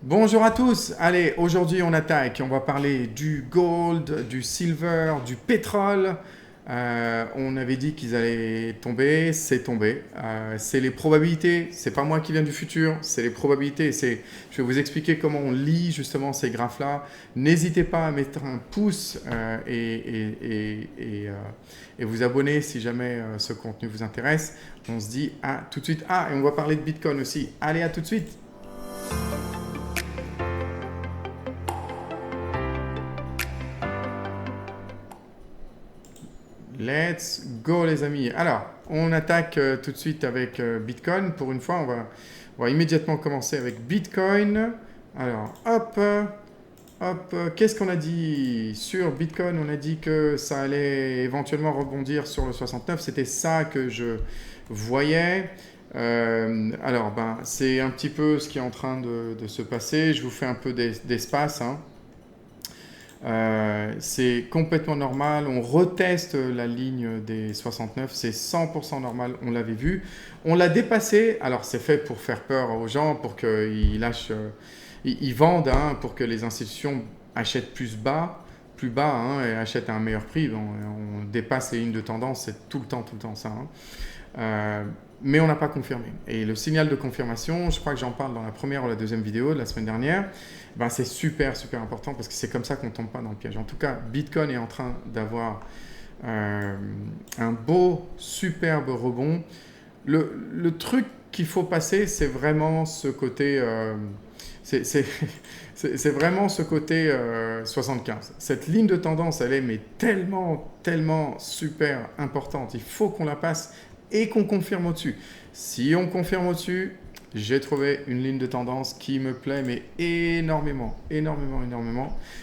Bonjour à tous. Allez, aujourd'hui on attaque. On va parler du gold, du silver, du pétrole. On avait dit qu'ils allaient tomber, c'est tombé. C'est les probabilités. C'est pas moi qui viens du futur, c'est les probabilités. Je vais vous expliquer comment on lit justement ces graphes-là. N'hésitez pas à mettre un pouce et vous abonner si jamais ce contenu vous intéresse. On se dit à tout de suite. Ah, et on va parler de Bitcoin aussi. Allez, à tout de suite. Let's go les amis. Alors, on attaque tout de suite avec Bitcoin. Pour une fois, on va immédiatement commencer avec Bitcoin. Alors, hop, qu'est-ce qu'on a dit sur Bitcoin? On a dit que ça allait éventuellement rebondir sur le 69. C'était ça que je voyais. C'est un petit peu ce qui est en train de se passer. Je vous fais un peu d'espace, hein. C'est complètement normal, on reteste la ligne des 69, c'est 100% normal, on l'avait vu. On l'a dépassé, alors c'est fait pour faire peur aux gens, pour qu'ils lâchent, ils vendent, hein, pour que les institutions achètent plus bas hein, et achètent à un meilleur prix. On dépasse les lignes de tendance, c'est tout le temps ça. Hein. Mais on n'a pas confirmé. Et le signal de confirmation, je crois que j'en parle dans la première ou la deuxième vidéo de la semaine dernière, c'est super important parce que c'est comme ça qu'on ne tombe pas dans le piège. En tout cas, Bitcoin est en train d'avoir un beau, superbe rebond. Le truc qu'il faut passer, c'est vraiment ce côté... c'est vraiment ce côté 75. Cette ligne de tendance, elle est mais tellement super importante. Il faut qu'on la passe et qu'on confirme au-dessus. Si on confirme au-dessus, j'ai trouvé une ligne de tendance qui me plaît, mais énormément.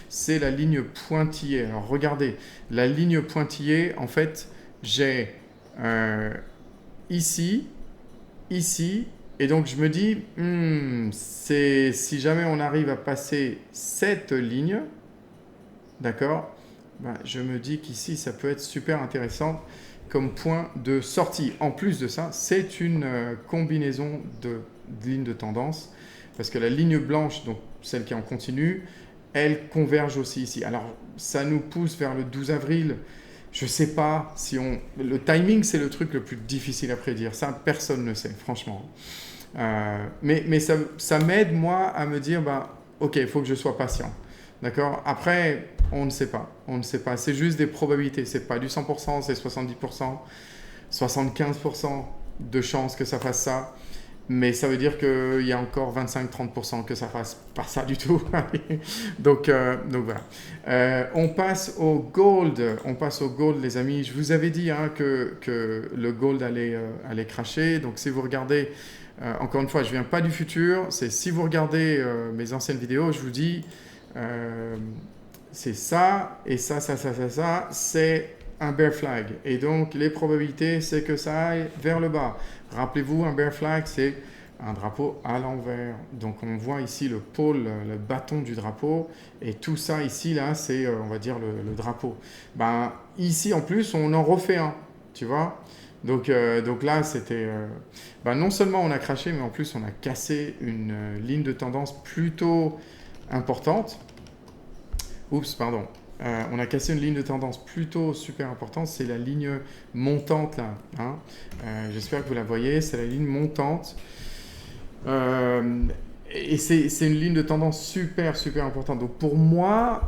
C'est la ligne pointillée. Alors regardez, la ligne pointillée, en fait, j'ai ici, et donc je me dis, si jamais on arrive à passer cette ligne, d'accord, je me dis qu'ici, ça peut être super intéressant comme point de sortie. En plus de ça, c'est une combinaison de lignes de tendance, parce que la ligne blanche, donc celle qui est en continu, elle converge aussi ici. Alors, ça nous pousse vers le 12 avril. Je ne sais pas si on... Le timing, c'est le truc le plus difficile à prédire. Ça, personne ne sait, franchement. Mais ça m'aide, moi, à me dire, ok, il faut que je sois patient. D'accord? Après, on ne sait pas. C'est juste des probabilités. C'est pas du 100%, c'est 70%, 75% de chances que ça fasse ça. Mais ça veut dire qu'il y a encore 25-30% que ça fasse pas ça du tout. donc voilà. On passe au gold. Les amis. Je vous avais dit hein, que le gold allait crasher. Donc si vous regardez, encore une fois, je viens pas du futur. C'est si vous regardez mes anciennes vidéos, je vous dis... c'est ça, et ça, c'est un bear flag. Et donc, les probabilités, c'est que ça aille vers le bas. Rappelez-vous, un bear flag, c'est un drapeau à l'envers. Donc, on voit ici le pôle, le bâton du drapeau, et tout ça ici, là, c'est, on va dire, le drapeau. Ici, en plus, on en refait un, tu vois. Donc là, c'était... non seulement on a craché, mais en plus, on a cassé une ligne de tendance plutôt... importante. Oups, pardon. On a cassé une ligne de tendance plutôt super importante. C'est la ligne montante là. Hein. J'espère que vous la voyez. C'est la ligne montante. Et c'est une ligne de tendance super importante. Donc pour moi,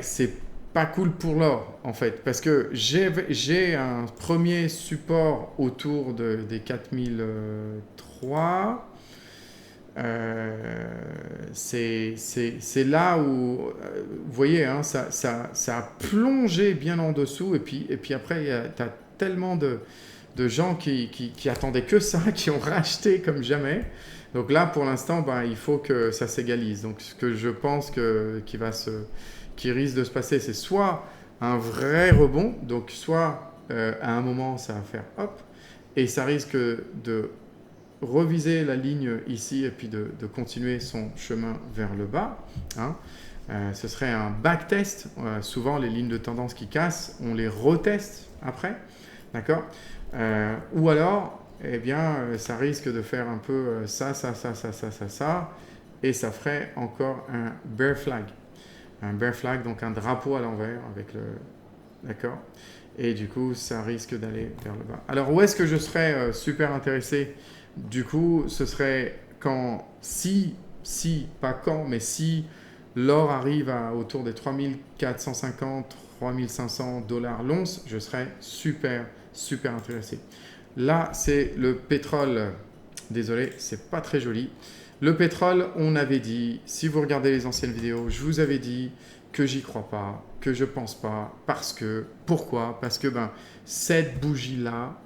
c'est pas cool pour l'or en fait. Parce que j'ai un premier support autour des 4003. C'est là où, vous voyez, hein, ça a plongé bien en dessous, et puis après, tu as tellement de gens qui attendaient que ça, qui ont racheté comme jamais. Donc là, pour l'instant, il faut que ça s'égalise. Donc ce que je pense qui risque de se passer, c'est soit un vrai rebond, donc soit à un moment, ça va faire hop, et ça risque de reviser la ligne ici et puis de continuer son chemin vers le bas. Hein. Ce serait un backtest. Souvent, les lignes de tendance qui cassent, on les reteste après. D'accord. Ou alors, eh bien, ça risque de faire un peu ça, et ça ferait encore un bear flag. Un bear flag, donc un drapeau à l'envers avec le... D'accord? Et du coup, ça risque d'aller vers le bas. Alors, où est-ce que je serais super intéressé? Du coup, ce serait quand, pas quand, mais si l'or arrive autour des 3450, 3500 dollars l'once, je serais super intéressé. Là, c'est le pétrole. Désolé, c'est pas très joli. Le pétrole, on avait dit, si vous regardez les anciennes vidéos, je vous avais dit que j'y crois pas, que je pense pas, parce que, pourquoi? Parce que cette bougie-là,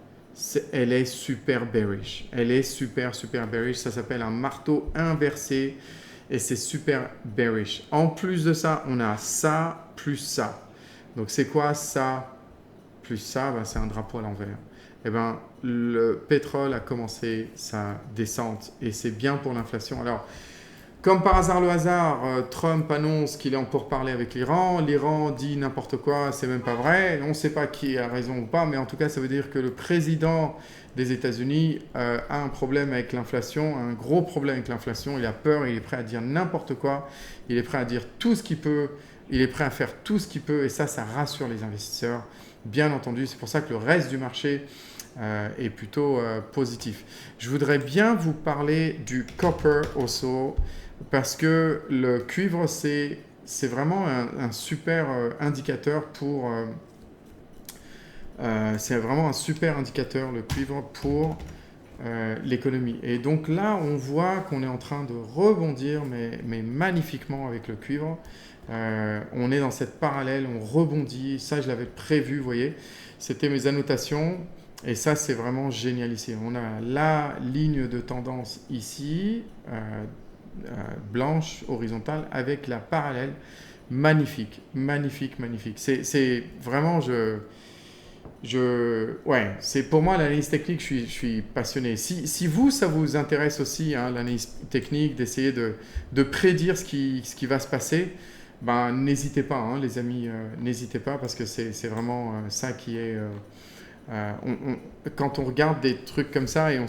elle est super bearish. Elle est super bearish. Ça s'appelle un marteau inversé et c'est super bearish. En plus de ça, on a ça plus ça. Donc c'est quoi ça plus ça? C'est un drapeau à l'envers. Eh ben, le pétrole a commencé sa descente et c'est bien pour l'inflation. Alors, comme par hasard le hasard, Trump annonce qu'il est en pourparlers avec l'Iran. L'Iran dit n'importe quoi, c'est même pas vrai. On ne sait pas qui a raison ou pas, mais en tout cas, ça veut dire que le président des États-Unis a un problème avec l'inflation, un gros problème avec l'inflation. Il a peur, il est prêt à dire n'importe quoi, il est prêt à dire tout ce qu'il peut, il est prêt à faire tout ce qu'il peut, et ça rassure les investisseurs. Bien entendu, c'est pour ça que le reste du marché est plutôt positif. Je voudrais bien vous parler du copper also, parce que le cuivre, c'est vraiment un super indicateur pour... c'est vraiment un super indicateur, le cuivre, pour l'économie. Et donc là, on voit qu'on est en train de rebondir, mais magnifiquement avec le cuivre. On est dans cette parallèle, on rebondit. Ça, je l'avais prévu, vous voyez. C'était mes annotations. Et ça, c'est vraiment génial ici. On a la ligne de tendance ici, blanche, horizontale, avec la parallèle. Magnifique. C'est vraiment, ouais, c'est pour moi l'analyse technique, je suis passionné. Si vous, ça vous intéresse aussi, hein, l'analyse technique, d'essayer de prédire ce qui va se passer, n'hésitez pas, hein, les amis, n'hésitez pas, parce que c'est vraiment ça qui est... quand on regarde des trucs comme ça et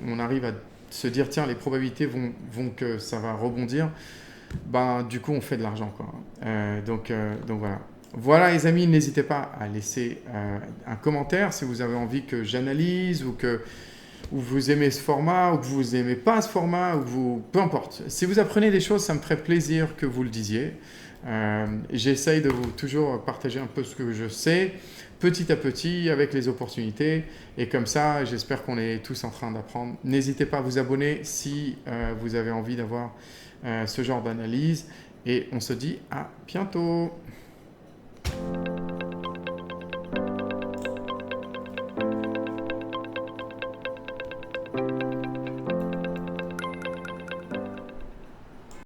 on arrive à se dire, tiens, les probabilités vont que ça va rebondir, du coup, on fait de l'argent, quoi. Donc voilà. Voilà, les amis, n'hésitez pas à laisser un commentaire si vous avez envie que j'analyse ou que vous aimez ce format ou que vous n'aimez pas ce format ou peu importe. Si vous apprenez des choses, ça me ferait plaisir que vous le disiez. J'essaye de vous toujours partager un peu ce que je sais, petit à petit, avec les opportunités. Et comme ça, j'espère qu'on est tous en train d'apprendre. N'hésitez pas à vous abonner si vous avez envie d'avoir ce genre d'analyse. Et on se dit à bientôt.